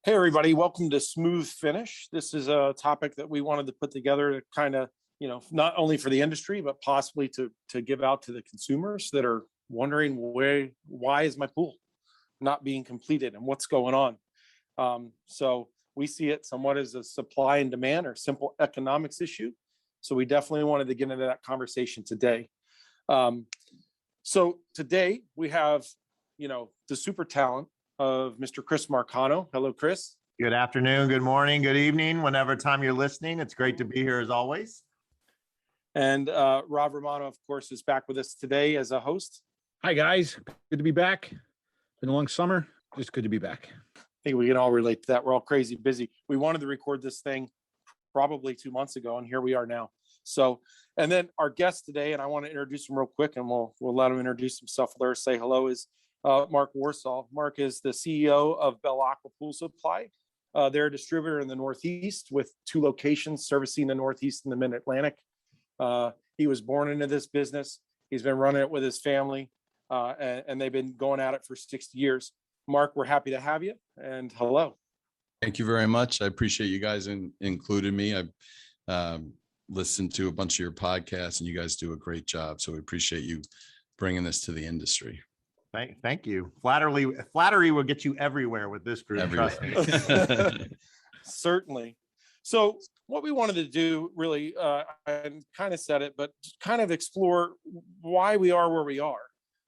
Hey, everybody, welcome to Smooth Finish. This is a topic that we wanted to put together to kind of, not only for the industry, but possibly to give out to the consumers that are wondering why is my pool not being completed and what's going on. So we see it somewhat as a supply and demand or simple economics issue. So we definitely wanted to get into that conversation today. So today we have, the super talent of Mr. Chris Marcano. Hello, Chris. Good afternoon, good morning, good evening, whenever time you're listening. It's great to be here as always. And Rob Romano, of course, is back with us today as a host. Hi, guys. Good to be back. Been a long summer. Just good to be back. I think we can all relate to that. We're all crazy busy. We wanted to record this thing probably 2 months ago, and here we are now. So, and then our guest today, and I want to introduce him real quick, and we'll let him introduce himself. Let us say hello, is Mark Warsaw. Mark is the CEO of Aqua Pool Supply. They're a distributor in the Northeast with 2 locations servicing the Northeast and the Mid-Atlantic. He was born into this business. He's been running it with his family, and they've been going at it for 60 years. Mark, we're happy to have you, and hello. Thank you very much. I appreciate you guys including me. I've listened to a bunch of your podcasts, and you guys do a great job. So we appreciate you bringing this to the industry. Thank you. Flattery will get you everywhere with this group. Trust me. Certainly. So what we wanted to do really, and kind of said it, but kind of explore why we are where we are.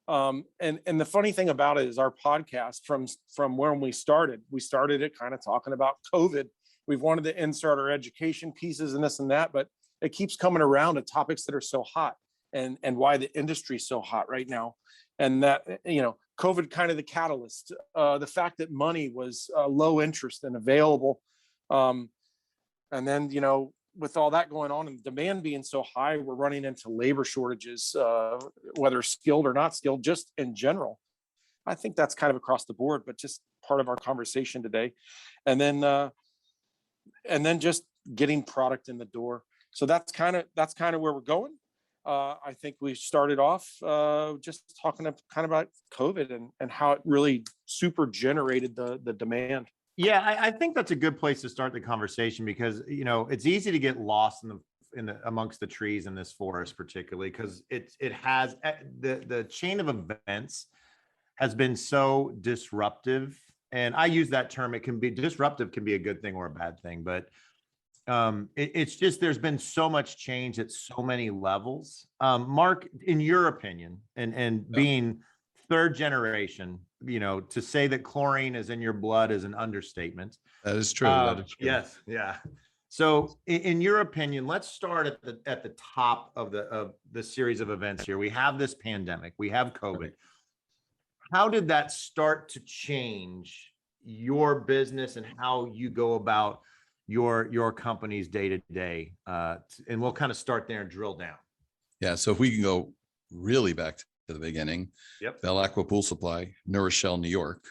And the funny thing about it is our podcast from when we started it kind of talking about COVID. We've wanted to insert our education pieces and this and that, but it keeps coming around to topics that are so hot and why the industry is so hot right now. And that, COVID kind of the catalyst, the fact that money was low interest and available. And then, with all that going on and demand being so high, we're running into labor shortages, whether skilled or not skilled, just in general. I think that's kind of across the board, but just part of our conversation today. And then just getting product in the door. So that's kind of where we're going. I think we started off just talking kind of about COVID and how it really super generated the demand. Yeah, I think that's a good place to start the conversation because, it's easy to get lost in the amongst the trees in this forest, particularly because it has the chain of events has been so disruptive. And I use that term. It can be disruptive, can be a good thing or a bad thing, but it's just there's been so much change at so many levels. Mark, in your opinion, and being third generation, to say that chlorine is in your blood is an understatement. That is true. That is true. Yes, yeah. So, in your opinion, let's start at the top of the series of events here. We have this pandemic. We have COVID. Right. How did that start to change your business and how you go about your company's day to day? And we'll kind of start there and drill down. Yeah. So if we can go really back to the beginning, yep. Aqua Pool Supply, New Rochelle, New York.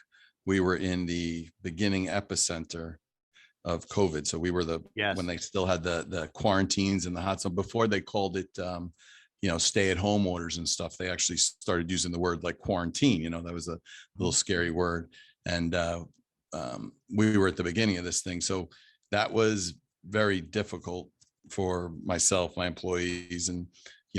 We were in the beginning epicenter of COVID. So we were when they still had the quarantines and the hot zone before they called it, stay at home orders and stuff. They actually started using the word like quarantine, that was a little scary word. And we were at the beginning of this thing. So that was very difficult for myself, my employees, and,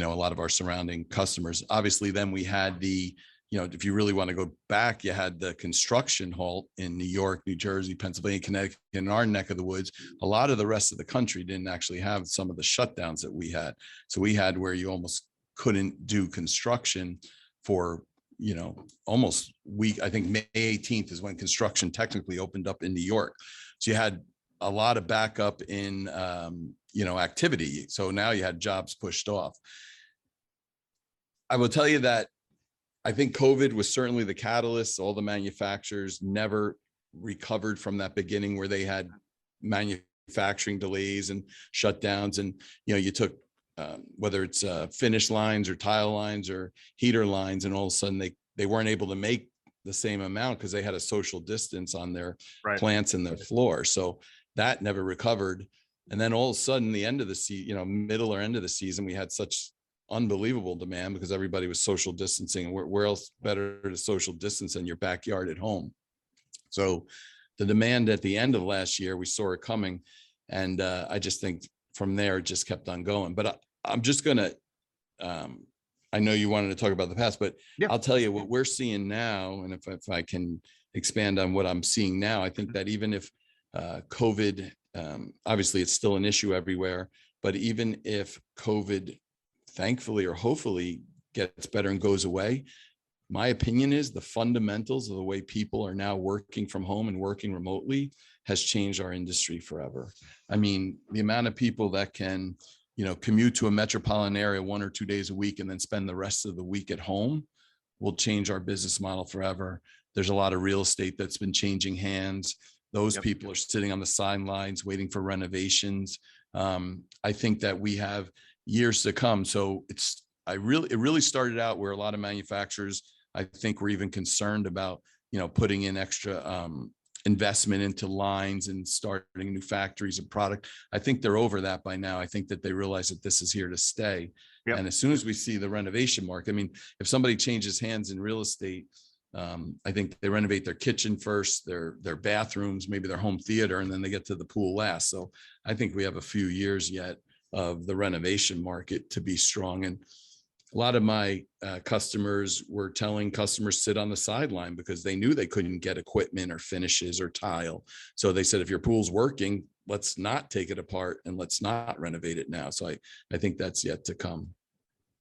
a lot of our surrounding customers. Obviously, then we had if you really want to go back, you had the construction halt in New York, New Jersey, Pennsylvania, Connecticut, in our neck of the woods. A lot of the rest of the country didn't actually have some of the shutdowns that we had. So we had where you almost couldn't do construction for, almost week. I think May 18th is when construction technically opened up in New York. So you had a lot of backup in, activity. So now you had jobs pushed off. I will tell you that I think COVID was certainly the catalyst. All the manufacturers never recovered from that beginning where they had manufacturing delays and shutdowns. And, you took, whether it's finish lines or tile lines or heater lines, and all of a sudden they weren't able to make the same amount because they had a social distance on their plants and their floor. So that never recovered. And then all of a sudden, the end of the season, middle or end of the season, we had such unbelievable demand because everybody was social distancing. And where else better to social distance in your backyard at home? So the demand at the end of last year, we saw it coming. And I just think from there, it just kept on going. But I'm just going to, I know you wanted to talk about the past, but Yeah. I'll tell you what we're seeing now. And if I can expand on what I'm seeing now, I think that even if COVID, obviously it's still an issue everywhere, but even if COVID, thankfully or hopefully gets better and goes away, my opinion is the fundamentals of the way people are now working from home and working remotely has changed our industry forever. I mean, the amount of people that can, commute to a metropolitan area 1 or 2 days a week and then spend the rest of the week at home will change our business model forever. There's a lot of real estate that's been changing hands. Those people are sitting on the sidelines waiting for renovations. I think that we have years to come. So it really started out where a lot of manufacturers, I think, were even concerned about, putting in extra investment into lines and starting new factories and product. I think they're over that by now. I think that they realize that this is here to stay. Yep. And as soon as we see the renovation market, I mean, if somebody changes hands in real estate, I think they renovate their kitchen first, their bathrooms, maybe their home theater, and then they get to the pool last. So I think we have a few years yet of the renovation market to be strong. And a lot of my customers were telling customers sit on the sideline because they knew they couldn't get equipment or finishes or tile. So they said, if your pool's working, let's not take it apart and let's not renovate it now. So I think that's yet to come.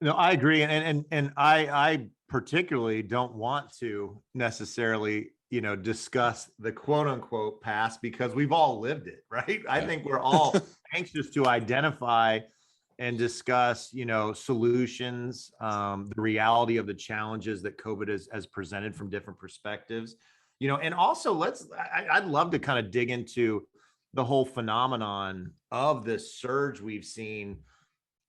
No, I agree. And I particularly don't want to necessarily, discuss the quote unquote past because we've all lived it, right? I think we're all anxious to identify and discuss, solutions, the reality of the challenges that COVID has presented from different perspectives, and also I'd love to kind of dig into the whole phenomenon of this surge we've seen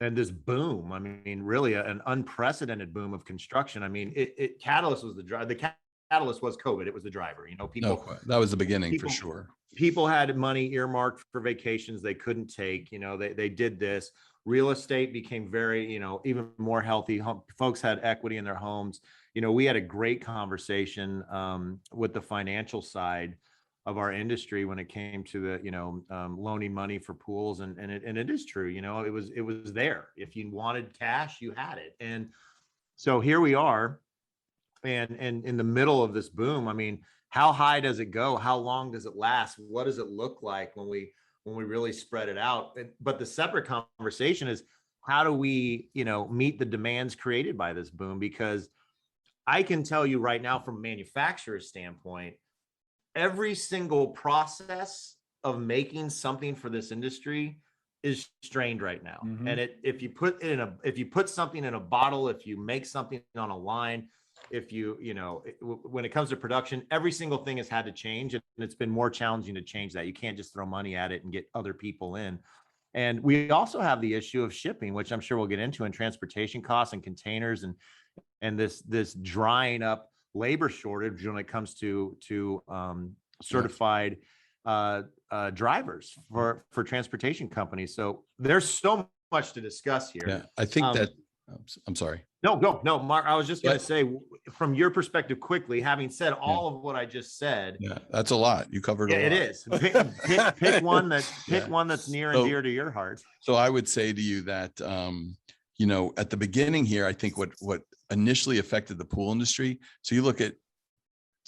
and this boom. I mean, really an unprecedented boom of construction. I mean, catalyst was the catalyst was COVID. It was the driver, people. No, that was the beginning for sure. People had money earmarked for vacations they couldn't take, they did this. Real estate became very, even more healthy. Folks had equity in their homes. We had a great conversation with the financial side of our industry when it came to the, loaning money for pools. And it is true, it was there. If you wanted cash, you had it. And so here we are. And in the middle of this boom, I mean, how high does it go? How long does it last? What does it look like when we really spread it out? But the separate conversation is how do we, meet the demands created by this boom? Because I can tell you right now from a manufacturer's standpoint, every single process of making something for this industry is strained right now. Mm-hmm. And if you put something in a bottle, if you make something on a line, if when it comes to production, every single thing has had to change, and it's been more challenging to change that. You can't just throw money at it and get other people in. And we also have the issue of shipping, which I'm sure we'll get into, and transportation costs and containers and this drying up labor shortage when it comes to certified drivers for transportation companies. So there's so much to discuss here. Yeah, I think that I'm sorry. No, Mark, I was just going to say, from your perspective quickly, having said all of what I just said. Yeah, that's a lot. You covered a lot. It is. Pick one that's near and dear to your heart. So I would say to you that, at the beginning here, I think what initially affected the pool industry. So you look at,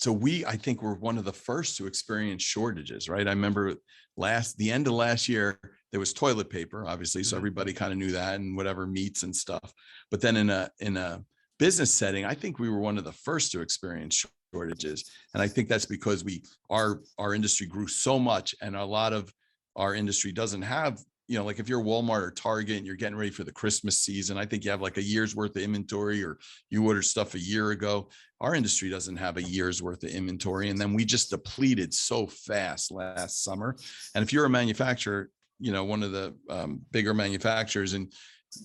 I think we're one of the first to experience shortages, right? I remember the end of last year, there was toilet paper, obviously. So everybody kind of knew that, and whatever meats and stuff. But then in a business setting, I think we were one of the first to experience shortages. And I think that's because our industry grew so much, and a lot of our industry doesn't have, like if you're Walmart or Target and you're getting ready for the Christmas season, I think you have like a year's worth of inventory, or you ordered stuff a year ago. Our industry doesn't have a year's worth of inventory. And then we just depleted so fast last summer. And if you're a manufacturer, one of the bigger manufacturers, and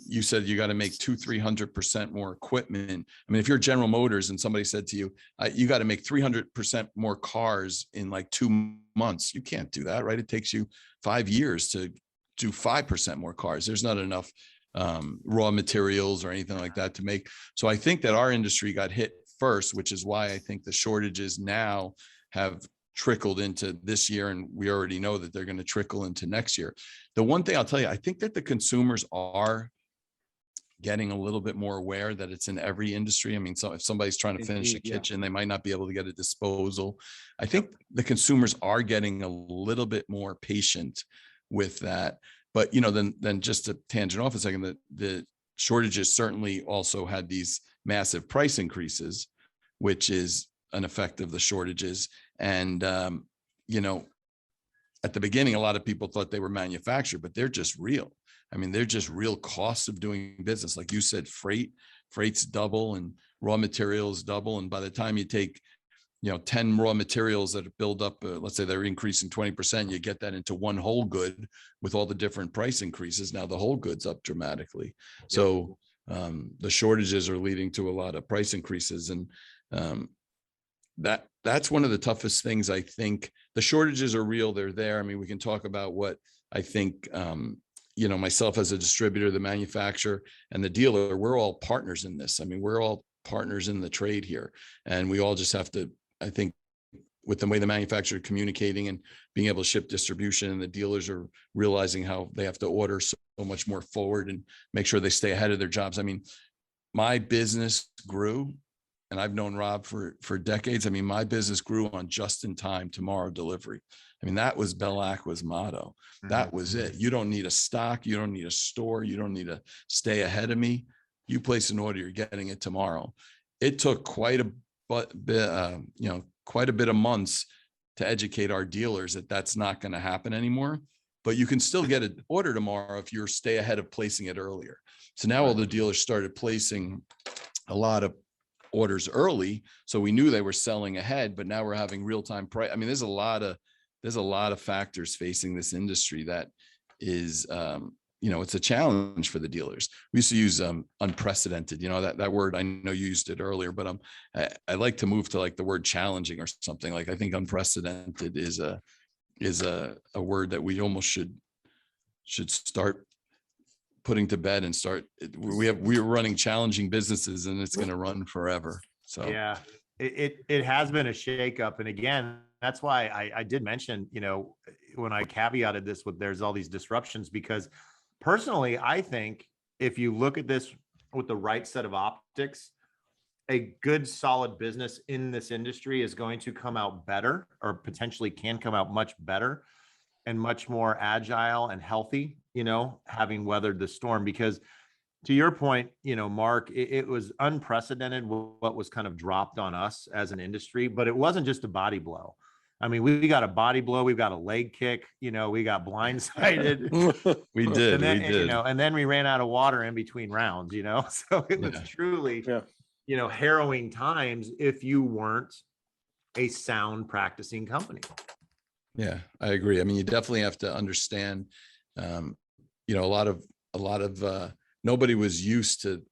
you said you got to make 200-300% more equipment. I mean, if you're General Motors and somebody said to you, you got to make 300% more cars in like 2 months, you can't do that, right? It takes you 5 years to do 5% more cars. There's not enough raw materials or anything like that to make. So I think that our industry got hit first, which is why I think the shortages now have trickled into this year, and we already know that they're going to trickle into next year. The one thing I'll tell you, I think that the consumers are getting a little bit more aware that it's in every industry. I mean, so if somebody's trying to finish a kitchen, they might not be able to get a disposal. I think the consumers are getting a little bit more patient with that. But, you know, then just to tangent off a second, the shortages certainly also had these massive price increases, which is an effect of the shortages. And, you know, at the beginning, a lot of people thought they were manufactured, but they're just real. I mean, they're just real costs of doing business. Like you said, freight's double and raw materials double. And by the time you take, you know, 10 raw materials that build up, let's say they're increasing 20%, you get that into one whole good with all the different price increases. Now the whole good's up dramatically. Yep. So the shortages are leading to a lot of price increases. And that's one of the toughest things. I think the shortages are real. They're there. I mean, we can talk about what I think, you know, myself as a distributor, the manufacturer and the dealer, we're all partners in this. I mean, we're all partners in the trade here, and we all just have to, I think, with the way the manufacturer communicating and being able to ship distribution, and the dealers are realizing how they have to order so much more forward and make sure they stay ahead of their jobs. I mean, my business grew, and I've known Rob for decades. I mean, my business grew on just in time tomorrow delivery. I mean, that was Bell Aqua's motto. That was it. You don't need a stock. You don't need a store. You don't need to stay ahead of me. You place an order, you're getting it tomorrow. It took quite a bit, you know, quite a bit of months to educate our dealers that that's not going to happen anymore. But you can still get an order tomorrow if you stay ahead of placing it earlier. So now all the dealers started placing a lot of orders early, so we knew they were selling ahead. But now we're having real-time price. I mean, there's a lot of factors facing this industry that is, you know, it's a challenge for the dealers. We used to use unprecedented, you know, that word. I know you used it earlier, but I like to move to like the word challenging or something. Like, I think unprecedented is a word that we almost should start putting to bed and start. We're running challenging businesses, and it's going to run forever. So yeah, it has been a shakeup. And again, that's why I did mention, you know, when I caveated this with there's all these disruptions, because personally, I think if you look at this with the right set of optics, a good solid business in this industry is going to come out better, or potentially can come out much better and much more agile and healthy, you know, having weathered the storm. Because to your point, you know, Mark, it was unprecedented what was kind of dropped on us as an industry, but it wasn't just a body blow. I mean, we got a body blow, we've got a leg kick, you know, we got blindsided. we did, and then, we did. You know, and then we ran out of water in between rounds, you know, so it was truly, you know, harrowing times if you weren't a sound practicing company. Yeah, I agree. I mean, you definitely have to understand, you know, a lot of nobody was used to,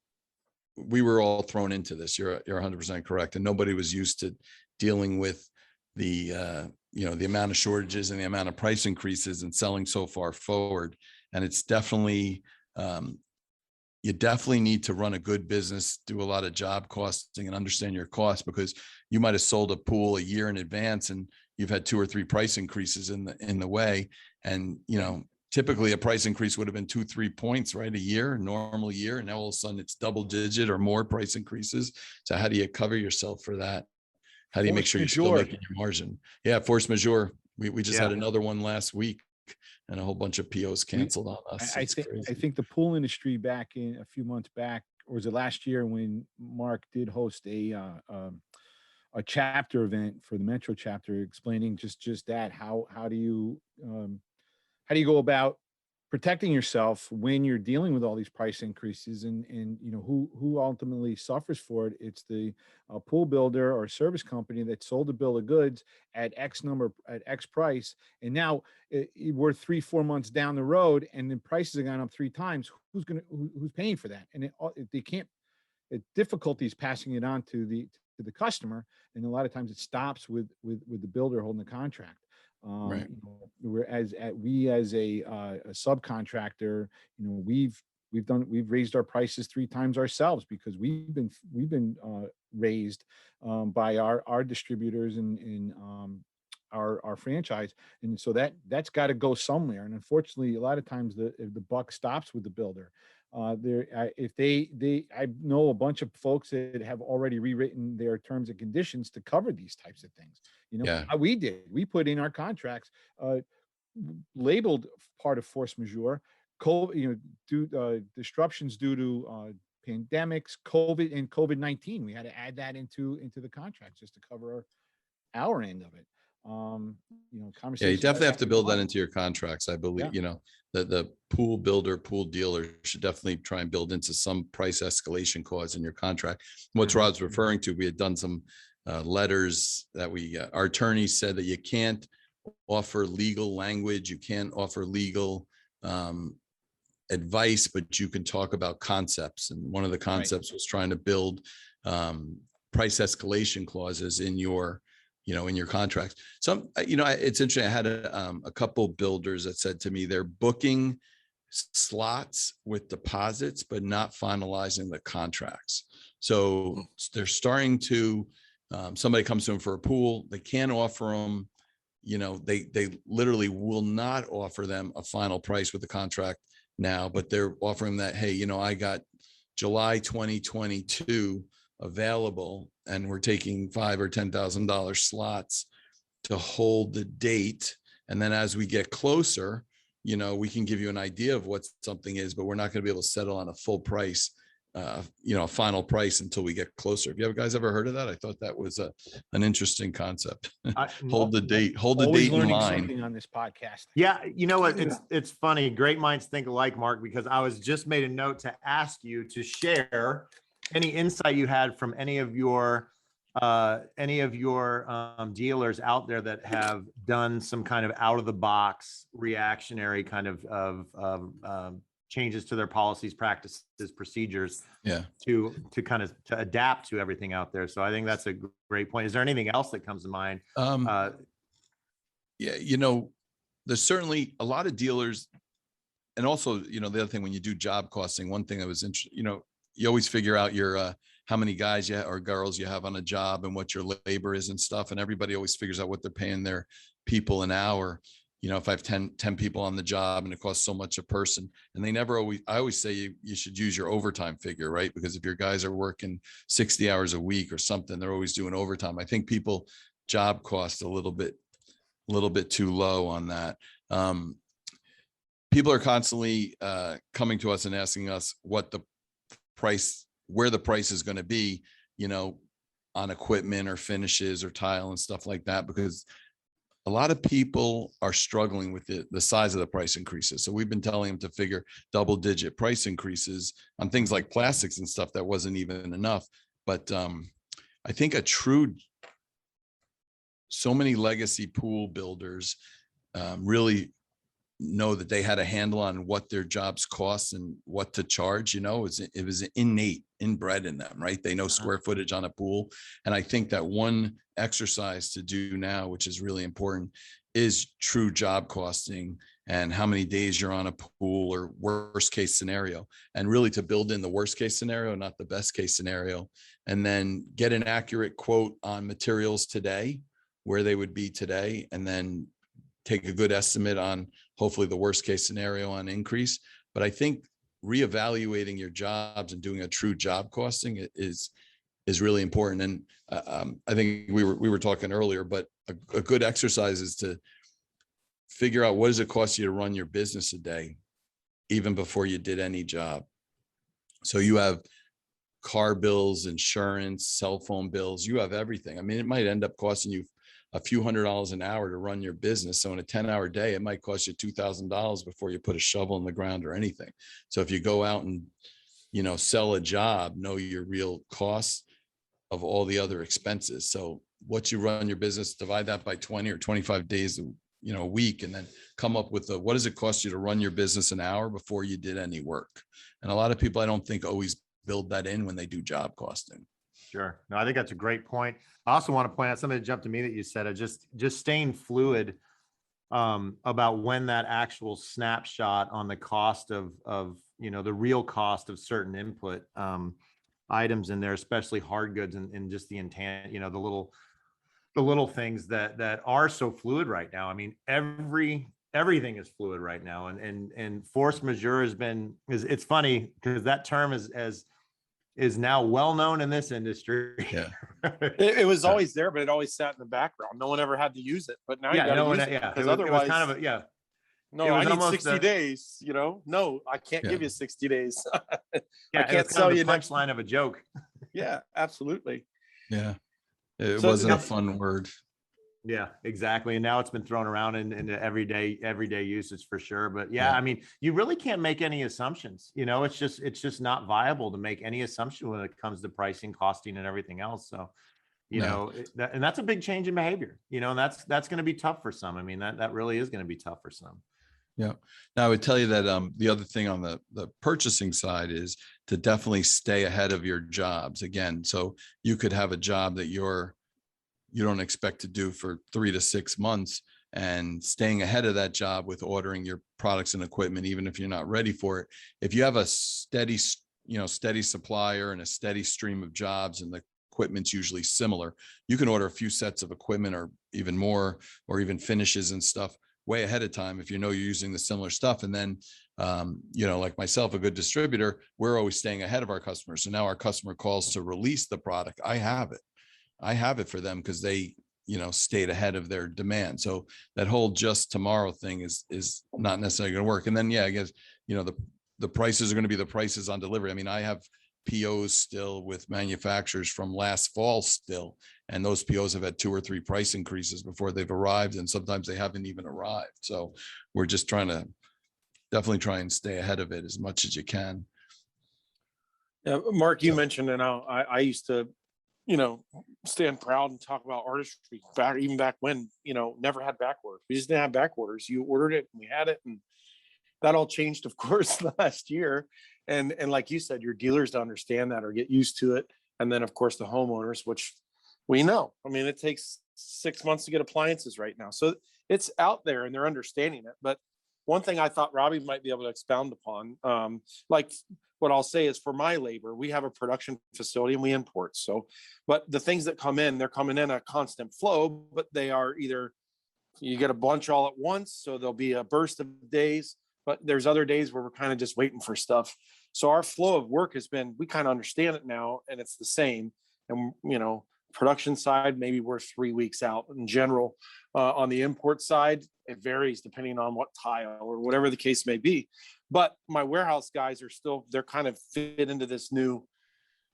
we were all thrown into this. You're 100% correct. And nobody was used to dealing with the, you know, the amount of shortages and the amount of price increases and selling so far forward. And it's definitely, you definitely need to run a good business, do a lot of job costing and understand your costs, because you might have sold a pool a year in advance and you've had 2 or 3 price increases in the way. And, you know, typically a price increase would have been 2-3 points, right? Normal year. And now all of a sudden it's double digit or more price increases. So how do you cover yourself for that? How do you make sure you're still making your margin? Yeah. Force majeure. We just had another one last week, and a whole bunch of POs canceled on us. I think the pool industry back in a few months back, or was it last year, when Mark did host a chapter event for the Metro chapter, explaining just that, how do you go about protecting yourself when you're dealing with all these price increases, and you know, who ultimately suffers for it? It's the pool builder or service company that sold a bill of goods at X price, and now we're 3-4 months down the road, and the prices have gone up 3 times. Who's paying for that? And they can't. Difficulties passing it on to the customer, and a lot of times it stops with the builder holding the contract. Right. You know, whereas we as a subcontractor, you know, we've raised our prices 3 times ourselves, because we've been raised by our distributors and our franchise. And so that's got to go somewhere. And unfortunately, a lot of times the buck stops with the builder. I know a bunch of folks that have already rewritten their terms and conditions to cover these types of things. Yeah. We put in our contracts, labeled part of force majeure, disruptions due to pandemics, COVID, and COVID-19. We had to add that into the contract just to cover our end of it. Yeah, Conversation. you definitely have to build that into your contracts. I believe, Yeah. The pool builder, pool dealer should definitely try and build into some price escalation clause in your contract. What Rod's referring to, we had done some letters that our attorneys said that you can't offer legal language, you can't offer legal advice, but you can talk about concepts. And one of the concepts was trying to build price escalation clauses in your contracts. It's interesting. I had a couple builders that said to me, they're booking slots with deposits, but not finalizing the contracts. So they're starting to, somebody comes to them for a pool, they can't offer them, they literally will not offer them a final price with the contract now, but they're offering that, hey, I got July 2022 available, and we're taking $5,000 or $10,000 slots to hold the date. And then as we get closer, we can give you an idea of what something is, but we're not going to be able to settle on a full price, a final price until we get closer. Have you guys ever heard of that? I thought that was an interesting concept. Hold the date in line. Something on this podcast. Yeah, it's funny. Great minds think alike, Mark, because I was just made a note to ask you to share any insight you had from any of your dealers out there that have done some kind of out of the box reactionary kind of changes to their policies, practices, procedures, to adapt to everything out there. So I think that's a great point. Is there anything else that comes to mind? There's certainly a lot of dealers. And also, the other thing, when you do job costing, one thing that was interesting, you always figure out your how many guys or girls you have on a job and what your labor is and stuff. And everybody always figures out what they're paying their people an hour. If I have 10 people on the job and it costs so much a person, and I always say you should use your overtime figure, right? Because if your guys are working 60 hours a week or something, they're always doing overtime. I think people job cost a little bit too low on that. People are constantly coming to us and asking us where the price is going to be, on equipment or finishes or tile and stuff like that, because a lot of people are struggling with the size of the price increases. So we've been telling them to figure double-digit price increases on things like plastics and stuff that wasn't even enough. But I think so many legacy pool builders really know that they had a handle on what their jobs cost and what to charge. It was inbred in them, right? They know square footage on a pool. And I think that one exercise to do now, which is really important, is true job costing and how many days you're on a pool, or worst case scenario, and really to build in the worst case scenario, not the best case scenario, and then get an accurate quote on materials today, where they would be today, and then take a good estimate on hopefully the worst case scenario on increase. But I think reevaluating your jobs and doing a true job costing is really important. And I think we were talking earlier, but a good exercise is to figure out what does it cost you to run your business a day, even before you did any job. So you have car bills, insurance, cell phone bills, you have everything. I mean, it might end up costing you a few $100s an hour to run your business. So in a 10-hour day, it might cost you $2,000 before you put a shovel in the ground or anything. So if you go out and, sell a job, know your real costs of all the other expenses. So what you run your business, divide that by 20 or 25 days, a week, and then come up with what does it cost you to run your business an hour before you did any work? And a lot of people, I don't think, always build that in when they do job costing. Sure. No, I think that's a great point. I also want to point out something that jumped to me that you said, just staying fluid about when that actual snapshot on the cost of the real cost of certain input items in there, especially hard goods and just the intent, the little the little things that are so fluid right now. I mean, everything is fluid right now, and force majeure it's funny because that term is now well known in this industry. Yeah. It was always there, but it always sat in the background. No one ever had to use it, but now you got to use it because it was kind of no, it was I need almost 60 days, no, I can't give you 60 days. I can't sell you the punchline of a joke. Yeah, absolutely. Yeah. It So wasn't a that's- fun word. Yeah, exactly. And now it's been thrown around into everyday usage for sure. But yeah, Yeah. I mean, you really can't make any assumptions. It's just not viable to make any assumption when it comes to pricing, costing, and everything else. So, No. and that's a big change in behavior. And that's going to be tough for some. I mean, that really is going to be tough for some. Yeah. Now I would tell you that the other thing on the purchasing side is to definitely stay ahead of your jobs again. So you could have a job that you don't expect to do for 3 to 6 months, and staying ahead of that job with ordering your products and equipment, even if you're not ready for it. If you have a steady supplier and a steady stream of jobs, and the equipment's usually similar, you can order a few sets of equipment or even more, or even finishes and stuff way ahead of time if you're using the similar stuff. And then like myself, a good distributor, we're always staying ahead of our customers. So now our customer calls to release the product, I have it for them because they stayed ahead of their demand. So that whole just tomorrow thing is not necessarily going to work. And then I guess the prices are going to be the prices on delivery. I mean, I have POs still with manufacturers from last fall still, and those POs have had 2 or 3 price increases before they've arrived, and sometimes they haven't even arrived. So we're just definitely try and stay ahead of it as much as you can. Yeah, Mark, you mentioned, and I used to stand proud and talk about artistry back when, never had back orders. We just didn't have back orders. You ordered it and we had it, and that all changed, of course, last year. And like you said, your dealers to understand that or get used to it. And then of course the homeowners, which we know, I mean, it takes 6 months to get appliances right now. So it's out there and they're understanding it. But one thing I thought Robbie might be able to expound upon, like what I'll say is, for my labor, we have a production facility and we import. So, but the things that come in, they're coming in a constant flow, but they are either you get a bunch all at once. So there'll be a burst of days, but there's other days where we're kind of just waiting for stuff. So our flow of work has been, we kind of understand it now, and it's the same. And, production side, maybe we're 3 weeks out in general. On the import side, it varies depending on what tile or whatever the case may be. But my warehouse guys they're kind of fit into this new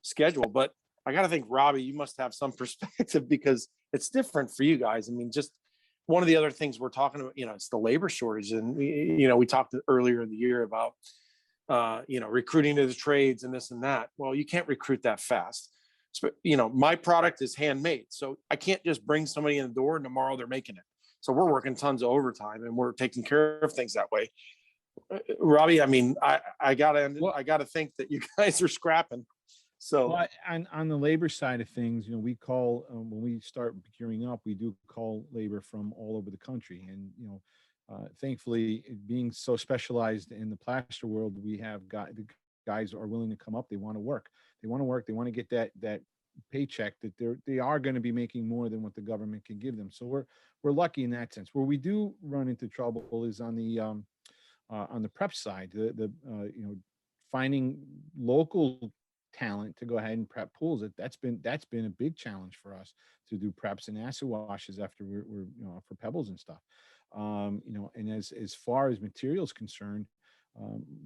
schedule. But I got to think, Robbie, you must have some perspective because it's different for you guys. I mean, just one of the other things we're talking about, it's the labor shortage. And, we talked earlier in the year about, recruiting to the trades and this and that. Well, you can't recruit that fast. So, my product is handmade. So I can't just bring somebody in the door and tomorrow they're making it. So we're working tons of overtime and we're taking care of things that way. Robbie, I mean, I gotta think that you guys are scrapping. So on the labor side of things, we call when we start gearing up, we do call labor from all over the country. And, thankfully, being so specialized in the plaster world, we have the guys are willing to come up. They want to work. They want to get that paycheck that they are going to be making more than what the government can give them. So we're lucky in that sense. Where we do run into trouble is on the prep side, finding local talent to go ahead and prep pools. That's been a big challenge for us to do preps and acid washes after we're for pebbles and stuff. And as far as materials concerned,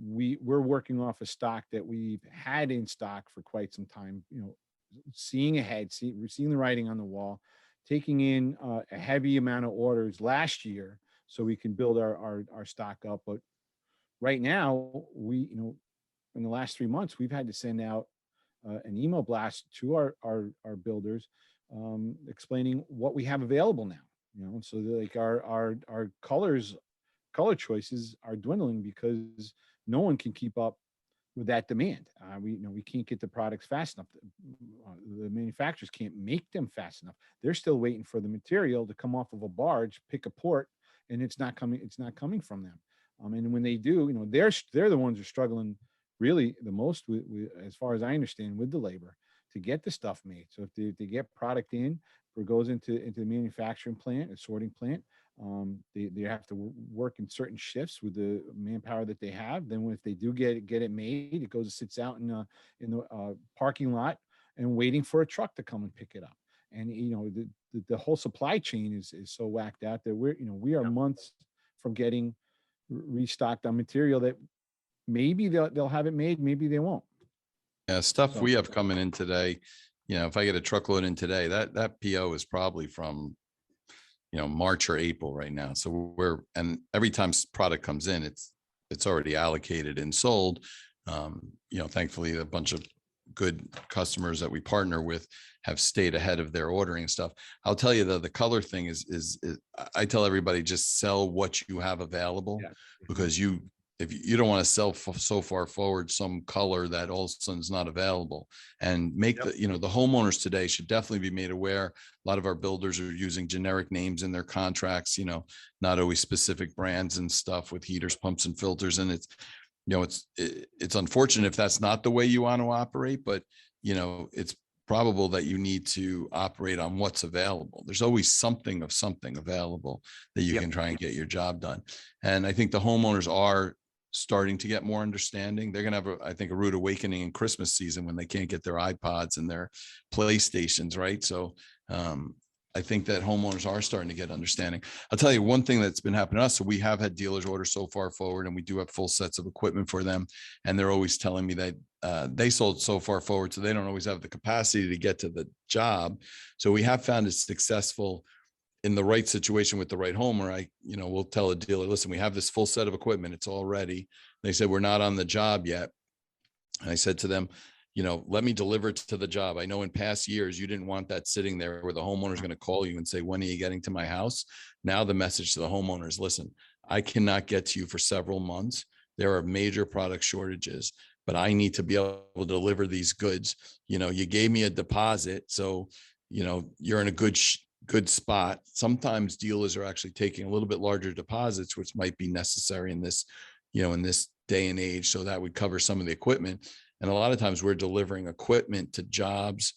we're working off a stock that we've had in stock for quite some time, seeing ahead, we're seeing the writing on the wall, taking in a heavy amount of orders last year so we can build our stock up. But right now, in the last 3 months, we've had to send out an email blast to our builders explaining what we have available now. So like our color choices are dwindling because no one can keep up with that demand. We can't get the products fast enough. The manufacturers can't make them fast enough. They're still waiting for the material to come off of a barge, pick a port, and it's not coming from them. And when they do, they're the ones who are struggling really the most with, as far as I understand, with the labor to get the stuff made. So if they get product in or goes into the manufacturing plant, a sorting plant, they have to work in certain shifts with the manpower that they have. Then if they do get it made, it goes and sits out in the parking lot and waiting for a truck to come and pick it up. And the whole supply chain is so whacked out that we are months from getting restocked on material that maybe they'll have it made, maybe they won't. Yeah, stuff we have coming in today, if I get a truckload in today, that PO is probably from, March or April right now. So and every time product comes in, it's already allocated and sold. Thankfully a bunch of good customers that we partner with have stayed ahead of their ordering stuff. I'll tell you the color thing is I tell everybody, just sell what you have available, because if you don't want to sell so far forward some color that all of a sudden is not available, and make the homeowners today should definitely be made aware. A lot of our builders are using generic names in their contracts, not always specific brands and stuff with heaters, pumps, and filters. And it's unfortunate if that's not the way you want to operate, but it's probable that you need to operate on what's available. There's always something available that you can try and get your job done. And I think the homeowners are starting to get more understanding. They're going to have, I think, a rude awakening in Christmas season when they can't get their iPods and their PlayStations, right? So I think that homeowners are starting to get understanding. I'll tell you one thing that's been happening to us. So we have had dealers order so far forward, and we do have full sets of equipment for them. And they're always telling me that they sold so far forward, so they don't always have the capacity to get to the job. So we have found it successful in the right situation with the right homeowner. We'll tell a dealer, listen, we have this full set of equipment. It's all ready. They said, we're not on the job yet. And I said to them, let me deliver it to the job. I know in past years, you didn't want that sitting there where the homeowner is going to call you and say, when are you getting to my house? Now the message to the homeowner is, listen, I cannot get to you for several months. There are major product shortages, but I need to be able to deliver these goods. You gave me a deposit, so, you're in a good spot. Sometimes dealers are actually taking a little bit larger deposits, which might be necessary in this, in this day and age. So that would cover some of the equipment. And a lot of times we're delivering equipment to jobs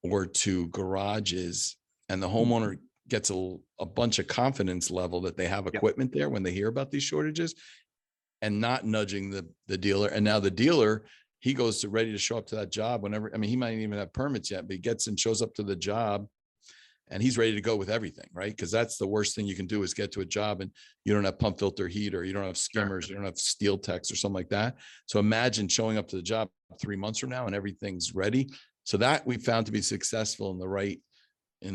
or to garages, and the homeowner gets a bunch of confidence level that they have equipment there when they hear about these shortages, and not nudging the dealer. And now the dealer, he goes to ready to show up to that job whenever, he might even have permits yet, but he gets and shows up to the job and he's ready to go with everything, right? Because that's the worst thing you can do, is get to a job and you don't have pump filter heater, you don't have skimmers, you don't have steel techs or something like that. So imagine showing up to the job 3 months from now and everything's ready. So that we found to be successful in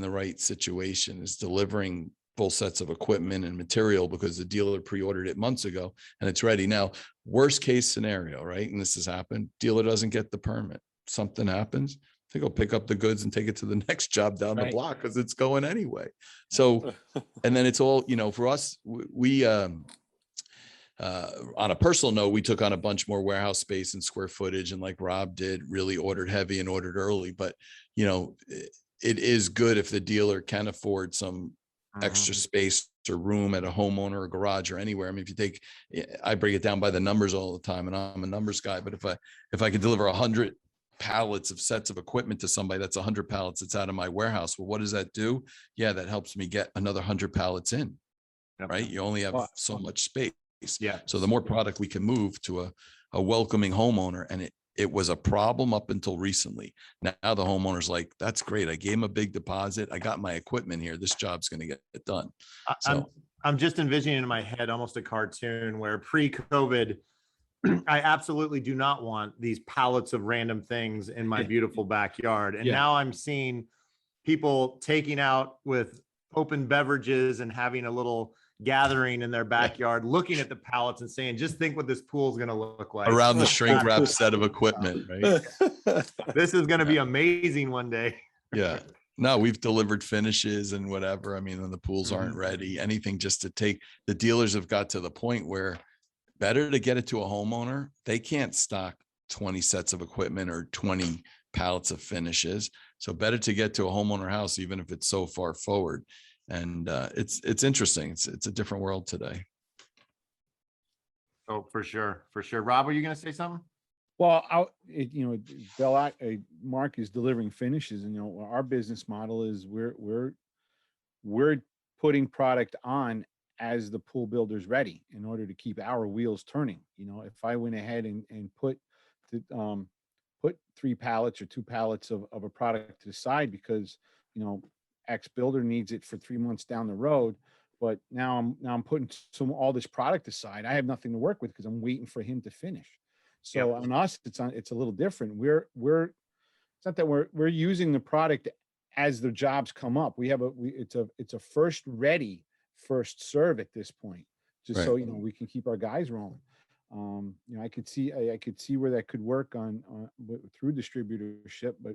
the right situation, is delivering full sets of equipment and material because the dealer pre-ordered it months ago and it's ready. Now, worst case scenario, right? And this has happened, dealer doesn't get the permit, something happens, they go pick up the goods and take it to the next job down the block because it's going anyway. So, and then it's all, for us, we on a personal note, we took on a bunch more warehouse space and square footage, and like Rob did, really ordered heavy and ordered early. But, it is good if the dealer can afford some extra space or room at a homeowner or garage or anywhere. I break it down by the numbers all the time, and I'm a numbers guy, but if I could deliver 100 pallets of sets of equipment to somebody, that's 100 pallets that's out of my warehouse. Well, what does that do? Yeah, that helps me get another 100 pallets in, right? You only have so much space. Yeah. So the more product we can move to a welcoming homeowner, and it was a problem up until recently. Now the homeowner's like, that's great. I gave him a big deposit. I got my equipment here. This job's going to get it done. So I'm just envisioning in my head almost a cartoon where pre-COVID, I absolutely do not want these pallets of random things in my beautiful backyard. And now I'm seeing people taking out with open beverages and having a little gathering in their backyard, looking at the pallets and saying, just think what this pool is going to look like around the shrink wrap set of equipment, right? This is going to be amazing one day. Yeah. No, we've delivered finishes and whatever. And the pools aren't ready, anything just to take. The dealers have got to the point where better to get it to a homeowner. They can't stock 20 sets of equipment or 20 pallets of finishes. So better to get to a homeowner house, even if it's so far forward. And it's interesting. It's a different world today. Oh, for sure. For sure. Rob, are you going to say something? Well, Mark is delivering finishes, and our business model is we're putting product on as the pool builder's ready in order to keep our wheels turning. If I went ahead and put 3 pallets or 2 pallets of a product to the side because X builder needs it for 3 months down the road, but now I'm putting all this product aside. I have nothing to work with because I'm waiting for him to finish. So on us, it's a little different. It's not that we're using the product as the jobs come up. It's a first ready, first serve at this point, just so we can keep our guys rolling. I could see where that could work through distributorship, but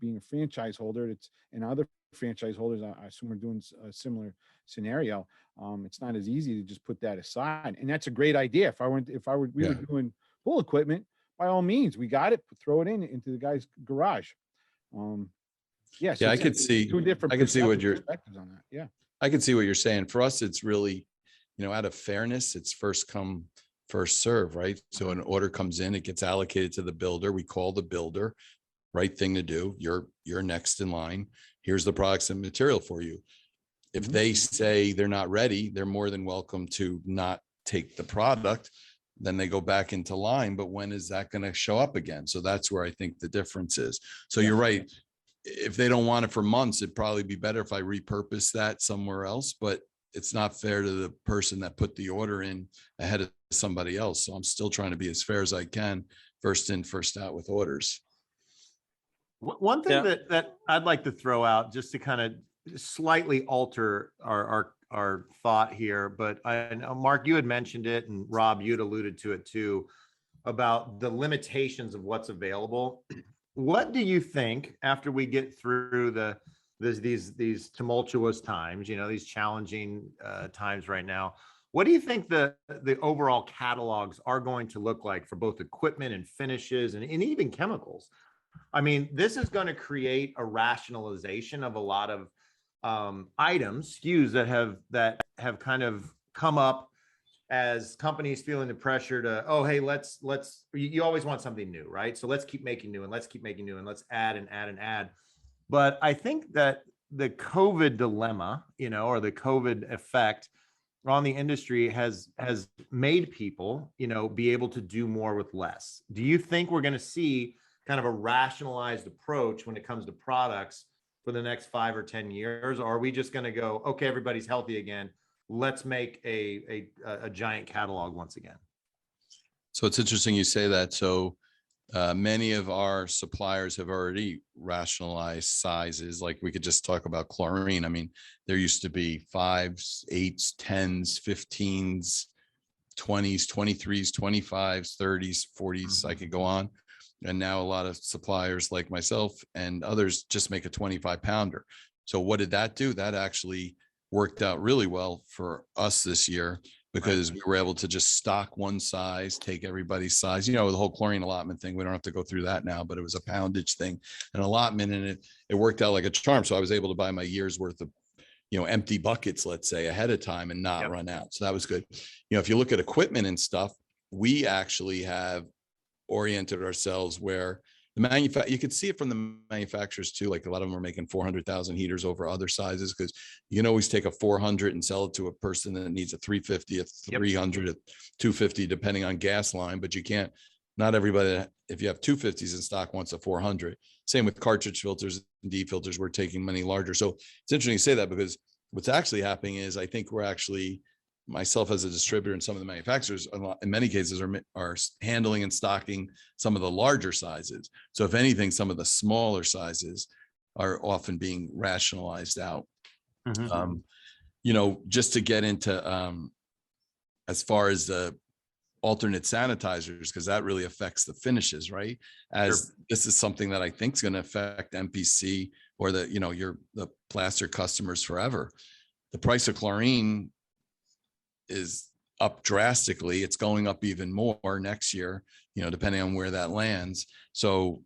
being a franchise holder, and other franchise holders, I assume we're doing a similar scenario. It's not as easy to just put that aside, and that's a great idea. We were doing pool equipment, by all means, we got it, throw it into the guy's garage. I could see. Two different. I can see what you're. Perspectives on that. Yeah, I can see what you're saying. For us, it's really, out of fairness, it's first come, first serve, right? So an order comes in, it gets allocated to the builder. We call the builder. Right thing to do. You're next in line. Here's the products and material for you. If they say they're not ready, they're more than welcome to not take the product. Then they go back into line. But when is that going to show up again? So that's where I think the difference is. So you're right. If they don't want it for months, it'd probably be better if I repurpose that somewhere else. But it's not fair to the person that put the order in ahead of somebody else. So I'm still trying to be as fair as I can, first in, first out with orders. One thing that I'd like to throw out, just to kind of slightly alter our thought here, but I know, Mark, you had mentioned it, and Rob, you'd alluded to it too, about the limitations of what's available. What do you think, after we get through these tumultuous times, these challenging times right now, what do you think the overall catalogs are going to look like for both equipment and finishes and even chemicals? I mean, this is going to create a rationalization of a lot of items, SKUs that have kind of come up as companies feeling the pressure to, oh, hey, you always want something new, right? So let's keep making new, and let's keep making new, and let's add and add and add. But I think that the COVID dilemma, or the COVID effect on the industry has made people, be able to do more with less. Do you think we're going to see kind of a rationalized approach when it comes to products for the next 5 or 10 years? Or are we just going to go, okay, everybody's healthy again, let's make a giant catalog once again? So it's interesting you say that. So many of our suppliers have already rationalized sizes. Like we could just talk about chlorine. I mean, there used to be 5s, 8s, 10s, 15s, 20s, 23s, 25s, 30s, 40s. I could go on. And now a lot of suppliers like myself and others just make a 25 pounder. So what did that do? That actually worked out really well for us this year, because we were able to just stock one size, take everybody's size, the whole chlorine allotment thing. We don't have to go through that now, but it was a poundage thing, an allotment, and it worked out like a charm. So I was able to buy my year's worth of, empty buckets, let's say, ahead of time and not run out. So that was good. If you look at equipment and stuff, we actually have oriented ourselves where the you could see it from the manufacturers too. Like a lot of them are making 400,000 heaters over other sizes, because you can always take a 400 and sell it to a person that needs a 350, a 300, a 250, depending on gas line. But you can't, not everybody, if you have 250s in stock, wants a 400. Same with cartridge filters and D filters. We're taking many larger. So it's interesting you say that, because what's actually happening is I think we're actually, myself as a distributor and some of the manufacturers in many cases are handling and stocking some of the larger sizes. So if anything, some of the smaller sizes are often being rationalized out. Just to get into as far as the alternate sanitizers, because that really affects the finishes, right? As this is something that I think is going to affect MPC or the plaster customers forever. The price of chlorine is up drastically. It's going up even more next year, depending on where that lands. So,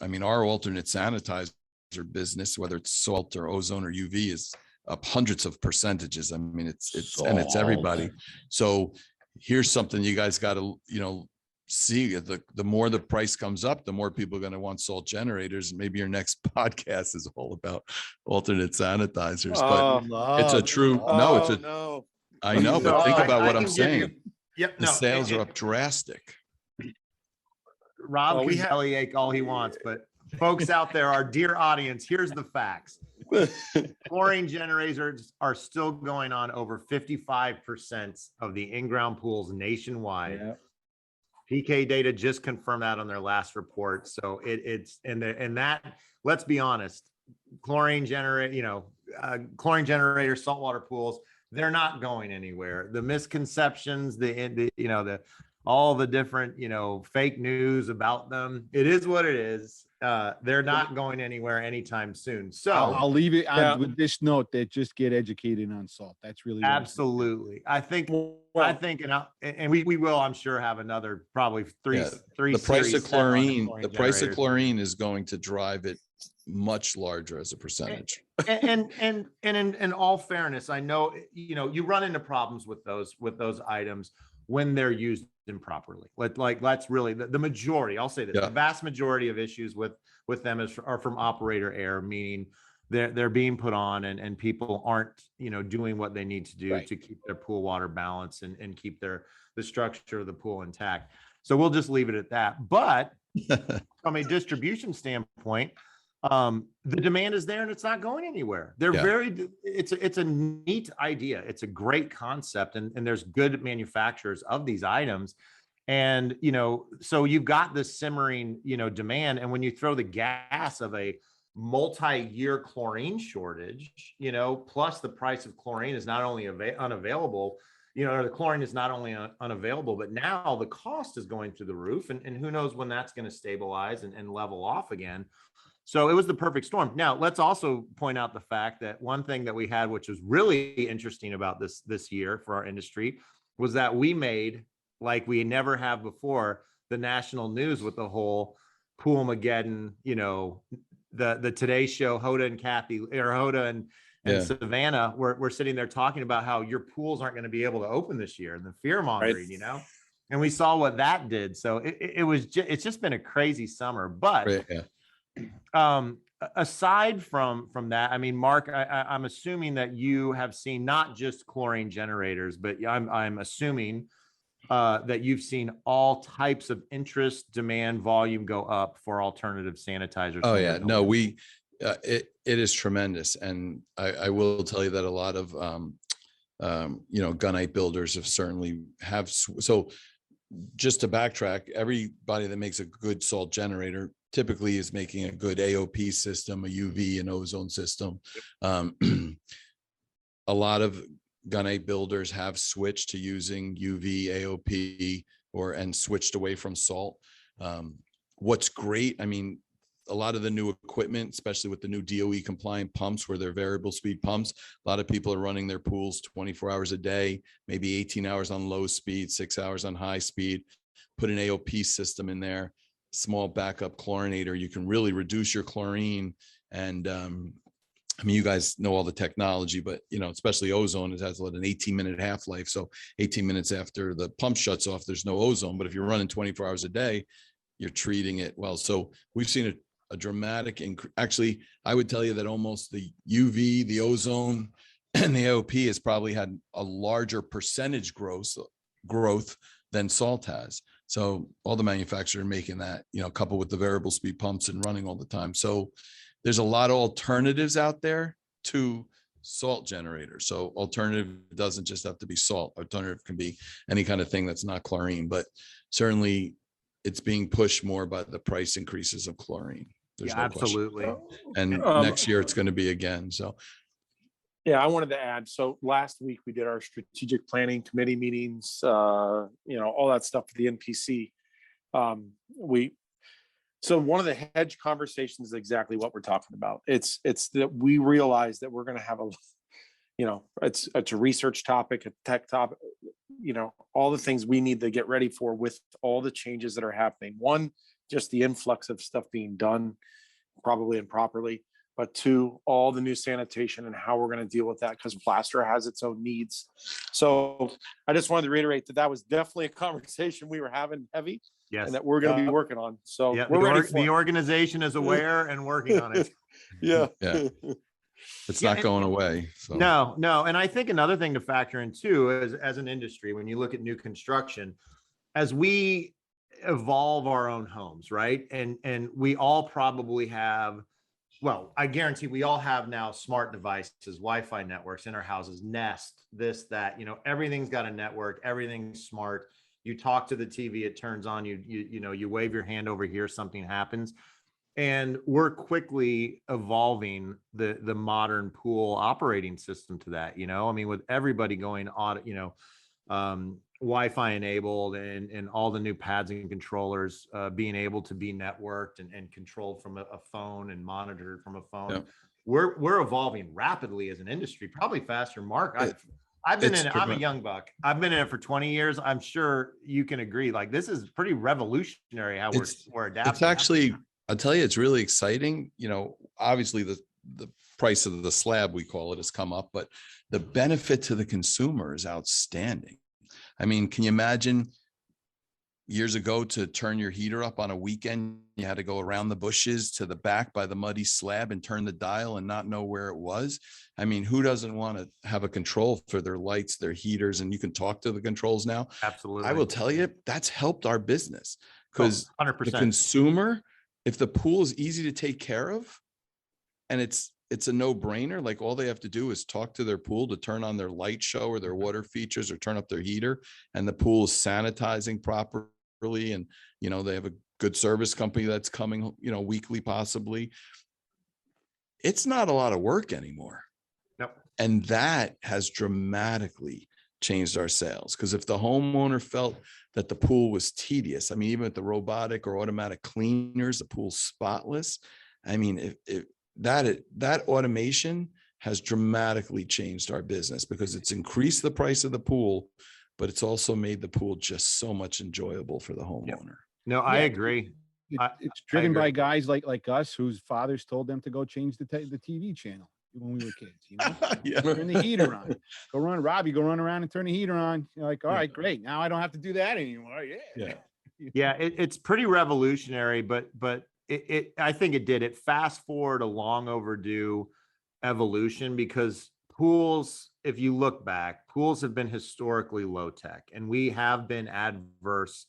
I mean, our alternate sanitizer business, whether it's salt or ozone or UV, is up hundreds of percentages. I mean, it's everybody. So here's something you guys got to, see the more the price comes up, the more people are going to want salt generators. And maybe your next podcast is all about alternate sanitizers, but it's a true, no, it's a, no. I know, but think about what I'm saying. Yep. The sales are up drastic. Rob we can bellyache all he wants, but folks out there, our dear audience, here's the facts. Chlorine generators are still going on over 55% of the in-ground pools nationwide. Yeah. PK data just confirmed that on their last report. So it's and that, let's be honest, chlorine generator, chlorine generator, saltwater pools, they're not going anywhere. The misconceptions, all the different, fake news about them, it is what it is. They're not going anywhere anytime soon. So I'll leave it on with this note that just get educated on salt. That's really what absolutely. I think, and we will, I'm sure, have another probably three. The price of chlorine, is going to drive it much larger as a percentage. And in all fairness, I know, you run into problems with those items when they're used improperly. That's really the majority. I'll say this: the vast majority of issues with them are from operator error, meaning they're being put on and people aren't doing what they need to do to keep their pool water balance and keep the structure of the pool intact. So we'll just leave it at that. But from a distribution standpoint, the demand is there and it's not going anywhere. It's a neat idea. It's a great concept, and there's good manufacturers of these items. And, so you've got this simmering, demand. And when you throw the gas of a multi-year chlorine shortage, plus the price of chlorine is not only unavailable, or the chlorine is not only unavailable, but now the cost is going through the roof, and who knows when that's going to stabilize and level off again. So it was the perfect storm. Now, let's also point out the fact that one thing that we had, which was really interesting about this year for our industry, was that we made, like we never have before, the national news with the whole Poolmageddon, the Today Show, Hoda and Kathy, or Hoda and Savannah, we're sitting there talking about how your pools aren't going to be able to open this year, and the fear mongering, and we saw what that did. So it's just been a crazy summer. But aside from that, I mean, Mark, I'm assuming that you have seen not just chlorine generators, but I'm assuming that you've seen all types of interest, demand, volume go up for alternative sanitizers. Oh yeah, no, it is tremendous, and I will tell you that a lot of gunite builders have. So just to backtrack, everybody that makes a good salt generator typically is making a good AOP system, a UV and ozone system. A lot of gunite builders have switched to using UV, AOP, and switched away from salt. What's great, I mean, a lot of the new equipment, especially with the new DOE compliant pumps, where they're variable speed pumps, a lot of people are running their pools 24 hours a day, maybe 18 hours on low speed, 6 hours on high speed. Put an AOP system in there, small backup chlorinator. You can really reduce your chlorine. And I mean, you guys know all the technology, but especially ozone, it has an 18-minute half-life. So 18 minutes after the pump shuts off, there's no ozone. But if you're running 24 hours a day, you're treating it well. So we've seen a dramatic increase. Actually, I would tell you that almost the UV, the ozone, and the AOP has probably had a larger percentage growth than salt has. So all the manufacturers are making that, coupled with the variable speed pumps and running all the time. So there's a lot of alternatives out there to salt generators. So alternative doesn't just have to be salt. Alternative can be any kind of thing that's not chlorine, but certainly it's being pushed more by the price increases of chlorine. There's no absolutely. Question. And next year it's going to be again. So yeah, I wanted to add. So last week we did our strategic planning committee meetings, all that stuff for the NPC. So one of the hedge conversations is exactly what we're talking about. It's that we realize that we're going to have it's a research topic, a tech topic, all the things we need to get ready for with all the changes that are happening. One, just the influx of stuff being done probably improperly. But two, all the new sanitation and how we're going to deal with that, because plaster has its own needs. So I just wanted to reiterate that was definitely a conversation we were having heavy. Yes. and that we're going to be working on. So Yeah, we're ready for the it. organization is aware and working on it. Yeah. Yeah. It's Yeah, not going away. So No. And I think another thing to factor in too, is as an industry, when you look at new construction, as we evolve our own homes, right? And we all probably have, well, I guarantee we all have now smart devices, Wi-Fi networks in our houses, Nest, this, that, everything's got a network, everything's smart. You talk to the TV, it turns on, you wave your hand over here, something happens. And we're quickly evolving the modern pool operating system to that, I mean, with everybody going on, Wi-Fi enabled and all the new pads and controllers being able to be networked and controlled from a phone and monitored from a phone. Yep. We're evolving rapidly as an industry, probably faster. Mark, I've been in it. I'm a young buck. I've been in it for 20 years. I'm sure you can agree. Like, this is pretty revolutionary how we're adapting. It's actually, I'll tell you, it's really exciting. Obviously the price of the slab, we call it, has come up, but the benefit to the consumer is outstanding. I mean, can you imagine years ago to turn your heater up on a weekend, you had to go around the bushes to the back by the muddy slab and turn the dial and not know where it was? I mean, who doesn't want to have a control for their lights, their heaters, and you can talk to the controls now? Absolutely. I will tell you, that's helped our business because 100%. the consumer, if the pool is easy to take care of and it's a no-brainer, like all they have to do is talk to their pool to turn on their light show or their water features or turn up their heater, and the pool is sanitizing properly, and they have a good service company that's coming weekly possibly. It's not a lot of work anymore. Yep. And that has dramatically changed our sales, because if the homeowner felt that the pool was tedious, I mean, even with the robotic or automatic cleaners, the pool's spotless. I mean, if that automation has dramatically changed our business, because it's increased the price of the pool, but it's also made the pool just so much enjoyable for the homeowner. No, I agree. It's driven by guys like us whose fathers told them to go change the TV channel when we were kids. Yeah. Turn the heater on. Go run, Robbie. Go run around and turn the heater on. You're like, all right, great. Now I don't have to do that anymore. Yeah, it's pretty revolutionary, but I think it fast forward a long overdue evolution, because pools, if you look back, pools have been historically low tech, and we have been adverse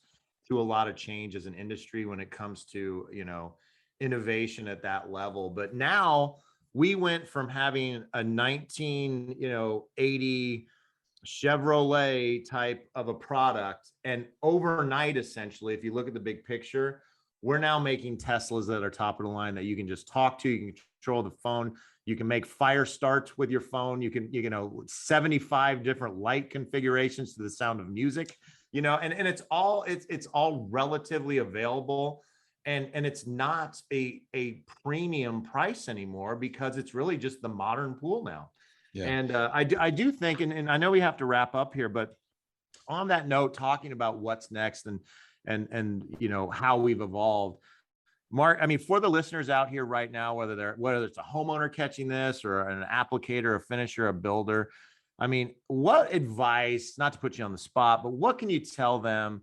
to a lot of change as an industry when it comes to, innovation at that level. But now we went from having a 1980 Chevrolet type of a product, and overnight, essentially, if you look at the big picture, we're now making Teslas that are top of the line that you can just talk to. You can control the phone. You can make fire starts with your phone. You can 75 different light configurations to the sound of music, and it's all relatively available. And it's not a premium price anymore, because it's really just the modern pool now. Yeah. And I do think, and I know we have to wrap up here, but on that note, talking about what's next and how we've evolved, Mark, I mean, for the listeners out here right now, whether it's a homeowner catching this or an applicator, a finisher, a builder, I mean, what advice, not to put you on the spot, but what can you tell them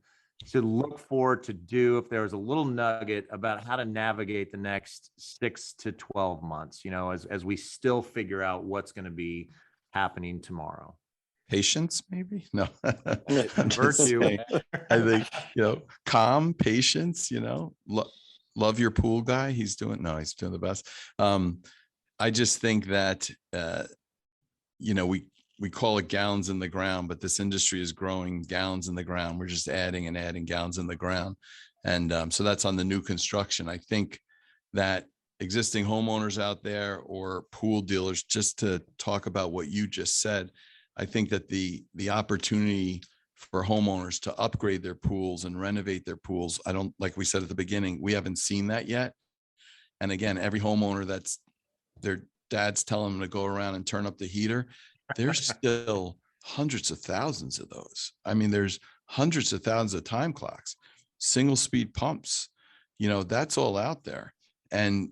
to look forward to do if there was a little nugget about how to navigate the next 6 to 12 months, as we still figure out what's going to be happening tomorrow? Patience, maybe? No. Virtue. I think, calm, patience, love your pool guy. He's doing the best. I just think that, we call it gallons in the ground, but this industry is growing gallons in the ground. We're just adding and adding gallons in the ground. And so that's on the new construction. I think that existing homeowners out there or pool dealers, just to talk about what you just said, I think that the opportunity for homeowners to upgrade their pools and renovate their pools, like we said at the beginning, we haven't seen that yet. And again, every homeowner that's their dad's telling them to go around and turn up the heater, there's still hundreds of thousands of those. I mean, there's hundreds of thousands of time clocks, single speed pumps, that's all out there. And,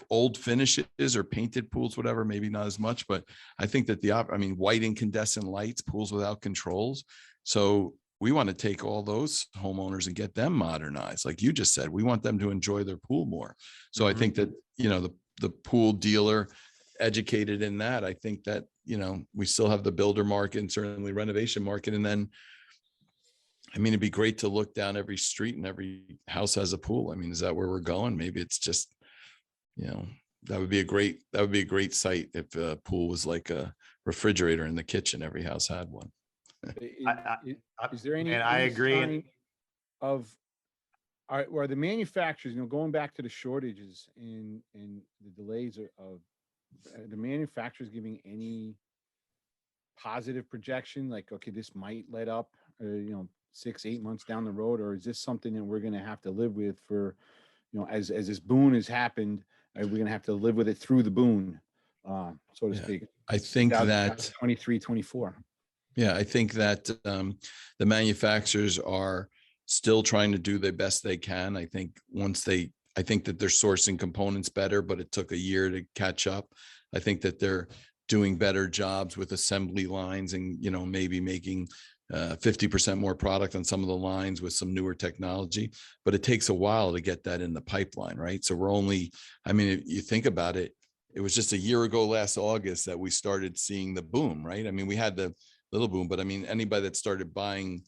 old finishes or painted pools, whatever, maybe not as much, but I think that white incandescent lights, pools without controls. So we want to take all those homeowners and get them modernized. Like you just said, we want them to enjoy their pool more. So I think that, you know, the pool dealer educated in that, I think that, you know, we still have the builder market and certainly renovation market. And then, I mean, it'd be great to look down every street and every house has a pool. I mean, is that where we're going? Maybe it's just, you know, that would be a great site if a pool was like a refrigerator in the kitchen. Every house had one. Is there any? And I agree. sign Of are the manufacturers, you know, going back to the shortages and the delays of the manufacturers giving any positive projection, like, okay, this might let up, you know, 6-8 months down the road, or is this something that we're going to have to live with for, you know, as this boon has happened, we're going to have to live with it through the boon, so to speak. I think that 23, 24. Yeah, I think that the manufacturers are still trying to do the best they can. I think I think that they're sourcing components better, but it took a year to catch up. I think that they're doing better jobs with assembly lines and, you know, maybe making 50% more product on some of the lines with some newer technology, but it takes a while to get that in the pipeline, right? So we're only, I mean, if you think about it, it was just a year ago last August that we started seeing the boom, right? I mean, we had the little boom, but I mean, anybody that started buying,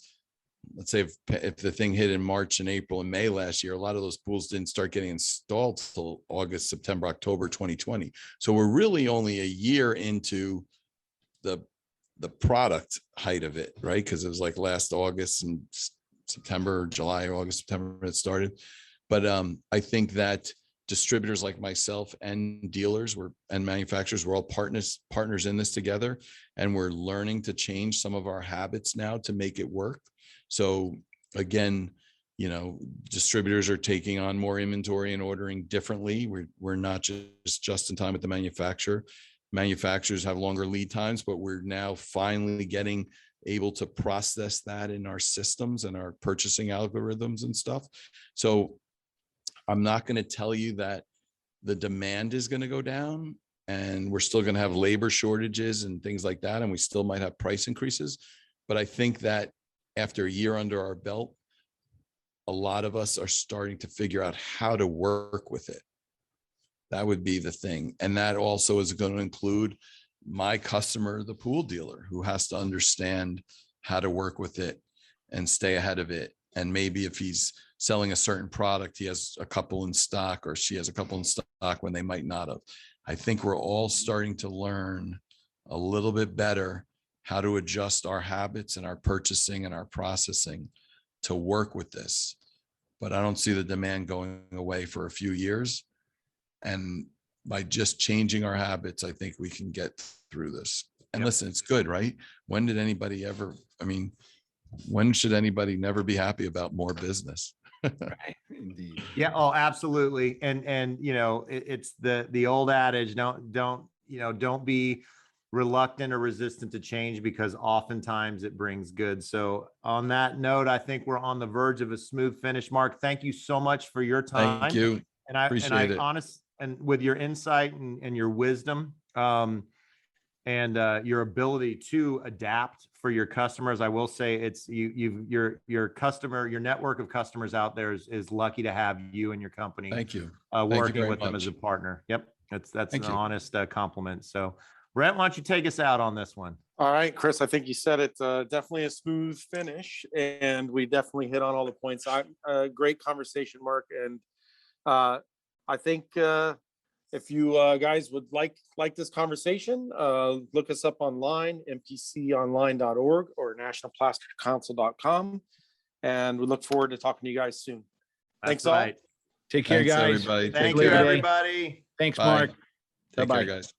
let's say if the thing hit in March and April and May last year, a lot of those pools didn't start getting installed till August, September, October 2020. So we're really only a year into the product height of it, right? Because it was like last August and September, July, August, September it started. But I think that distributors like myself and dealers and manufacturers, we're all partners in this together, and we're learning to change some of our habits now to make it work. So again, you know, distributors are taking on more inventory and ordering differently. We're not just in time with the manufacturer. Manufacturers have longer lead times, but we're now finally getting able to process that in our systems and our purchasing algorithms and stuff. So I'm not going to tell you that the demand is going to go down and we're still going to have labor shortages and things like that, and we still might have price increases. But I think that after a year under our belt, a lot of us are starting to figure out how to work with it. That would be the thing. And that also is going to include my customer, the pool dealer, who has to understand how to work with it and stay ahead of it. And maybe if he's selling a certain product, he has a couple in stock or she has a couple in stock when they might not have. I think we're all starting to learn a little bit better how to adjust our habits and our purchasing and our processing to work with this. But I don't see the demand going away for a few years. And by just changing our habits, I think we can get through this. And listen, it's good, right? When did anybody ever, I mean, when should anybody never be happy about more business? Right. Indeed. Yeah. Oh, absolutely. And you know, it's the old adage, don't be reluctant or resistant to change, because oftentimes it brings good. So on that note, I think we're on the verge of a smooth finish. Mark, thank you so much for your time. Thank you. And I appreciate it. And with your insight and your wisdom, and your ability to adapt for your customers, I will say it's your customer, your network of customers out there is lucky to have you and your company. Thank you. Working with them as a partner. Yep, that's an honest compliment. So, Brent, why don't you take us out on this one? All right, Chris, I think you said it. Definitely a smooth finish, and we definitely hit on all the points. Great conversation, Mark, and I think if you guys would like this conversation, look us up online, mpconline.org or nationalplastercouncil.com, and we look forward to talking to you guys soon. Thanks all. Take care, guys. Everybody. Thank you, everybody. Thanks, Bye. Mark. Take Bye-bye. care, guys.